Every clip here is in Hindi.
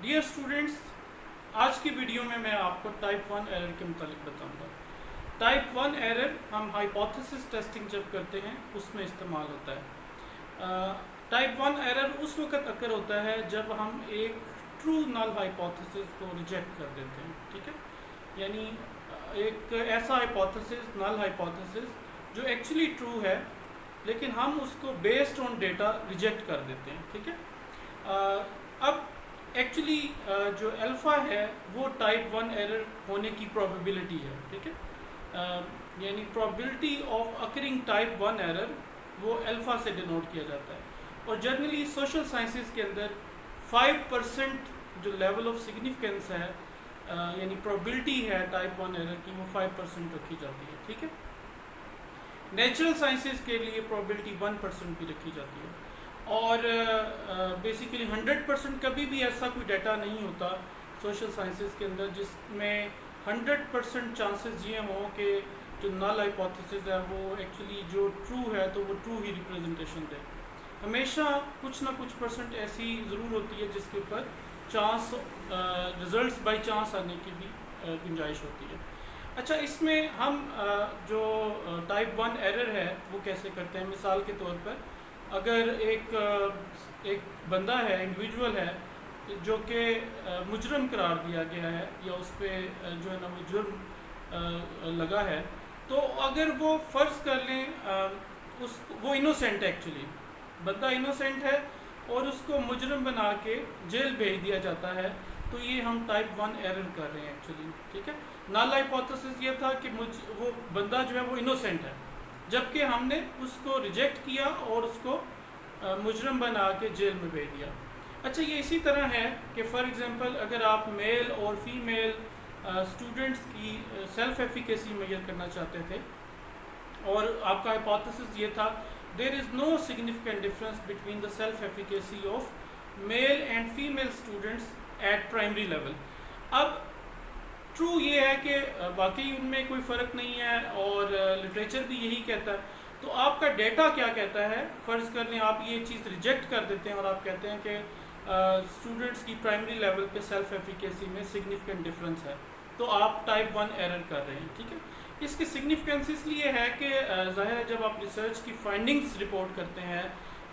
डियर स्टूडेंट्स, आज की वीडियो में मैं आपको टाइप 1 एरर के मुतालिक बताऊंगा। टाइप 1 एरर हम हाइपोथेसिस टेस्टिंग जब करते हैं उसमें इस्तेमाल होता है। टाइप 1 एरर उस वक्त अकर होता है जब हम एक ट्रू नल हाइपोथेसिस को रिजेक्ट कर देते हैं। ठीक है, यानी एक ऐसा हाइपोथेसिस, नल हाइपोथेसिस जो एक्चुअली ट्रू है लेकिन हम उसको बेस्ड ऑन डेटा रिजेक्ट कर देते हैं। ठीक है, अब एक्चुअली जो अल्फ़ा है वो टाइप 1 एरर होने की प्रोबेबिलिटी है। ठीक है, यानी probability of occurring type 1 error वो अल्फ़ा से डिनोट किया जाता है। और जनरली सोशल साइंसेस के अंदर 5% जो लेवल ऑफ सिग्निफिकेंस है, यानी प्रोबेबिलिटी है टाइप 1 एरर की, वो 5% रखी जाती है। ठीक है, नेचुरल साइंसेस के लिए प्रोबेबिलिटी 1% भी रखी जाती है। और बेसिकली 100% कभी भी ऐसा कोई डाटा नहीं होता सोशल साइंसेस के अंदर जिसमें 100% चांसेस ये हों कि जो नल हाइपोथेसिस है वो एक्चुअली जो ट्रू है तो वो ट्रू ही रिप्रेजेंटेशन दे। हमेशा कुछ ना कुछ परसेंट ऐसी ज़रूर होती है जिसके ऊपर चांस, रिजल्ट्स बाय चांस आने की भी गुंजाइश होती है। अच्छा, इसमें हम जो टाइप 1 एरर है वो कैसे करते हैं। मिसाल के तौर पर अगर एक बंदा है, इंडिविजुअल है जो कि मुजरम करार दिया गया है या उस पर जो है ना वो जुर्म लगा है, तो अगर वो फ़र्ज़ कर लें वो इनोसेंट है, एक्चुअली बंदा इनोसेंट है और उसको मुजरम बना के जेल भेज दिया जाता है, तो ये हम टाइप 1 एरर कर रहे हैं एक्चुअली। ठीक है, नल हाइपोथेसिस ये था कि वो बंदा जो है वो इनोसेंट है, जबकि हमने उसको रिजेक्ट किया और उसको मुजरम बना के जेल में भेज दिया। अच्छा, ये इसी तरह है कि फ़ॉर एग्ज़ाम्पल अगर आप मेल और फीमेल स्टूडेंट्स की सेल्फ एफिकेसी मेजर करना चाहते थे और आपका हाइपोथेसिस ये था there is no significant difference between the self efficacy of male and female students at primary level. अब ट्रू ये है कि वाकई उनमें कोई फ़र्क नहीं है और लिटरेचर भी यही कहता है, तो आपका डेटा क्या कहता है। फ़र्ज़ कर लें आप ये चीज़ रिजेक्ट कर देते हैं और आप कहते हैं कि स्टूडेंट्स की प्राइमरी लेवल पे सेल्फ एफिकेसी में सिग्निफिकेंट डिफरेंस है, तो आप टाइप 1 एरर कर रहे हैं। ठीक है, इसकी सिग्निफिकेंस इसलिए है कि ज़ाहिर है जब आप रिसर्च की फाइंडिंग्स रिपोर्ट करते हैं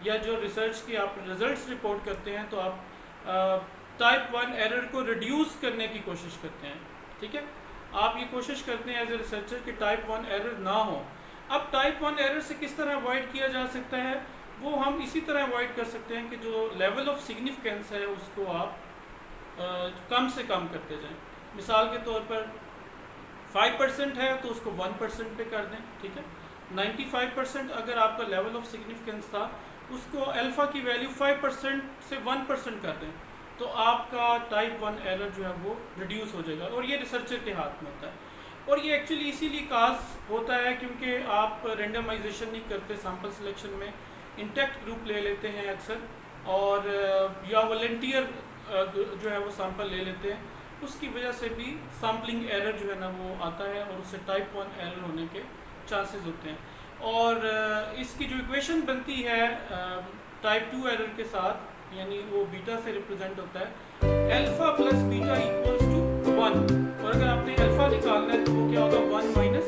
या जो रिसर्च के आप रिजल्ट्स रिपोर्ट करते हैं तो आप टाइप 1 एरर को रिड्यूस करने की कोशिश करते हैं। ठीक है, आप ये कोशिश करते हैं एज ए रिसर्चर कि टाइप 1 एरर ना हो। अब टाइप 1 एरर से किस तरह अवॉइड किया जा सकता है, वो हम इसी तरह अवॉइड कर सकते हैं कि जो लेवल ऑफ सिग्निफिकेंस है उसको आप कम से कम करते जाएं। मिसाल के तौर पर 5% है तो उसको 1% पे कर दें। ठीक है, 95% अगर आपका लेवल ऑफ सिग्निफिकेंस था उसको अल्फ़ा की वैल्यू 5% से 1% कर दें, तो आपका टाइप 1 एरर जो है वो रिड्यूस हो जाएगा। और ये रिसर्चर के हाथ में होता है। और ये एक्चुअली इसीलिए काज होता है क्योंकि आप रेंडमाइजेशन नहीं करते सैम्पल सिलेक्शन में, इंटैक्ट ग्रुप ले लेते हैं अक्सर, और या वॉलंटियर जो है वो सैंपल ले लेते हैं, उसकी वजह से भी सैम्पलिंग एरर जो है ना वो आता है और उससे टाइप 1 एरर होने के चांसेस होते हैं। और इसकी जो इक्वेशन बनती है टाइप 2 एरर के साथ, यानी वो बीटा से रिप्रेजेंट होता है, alpha plus beta equals to 1। और अगर आपने अल्फ़ा निकालना है तो वो क्या होगा, 1 माइनस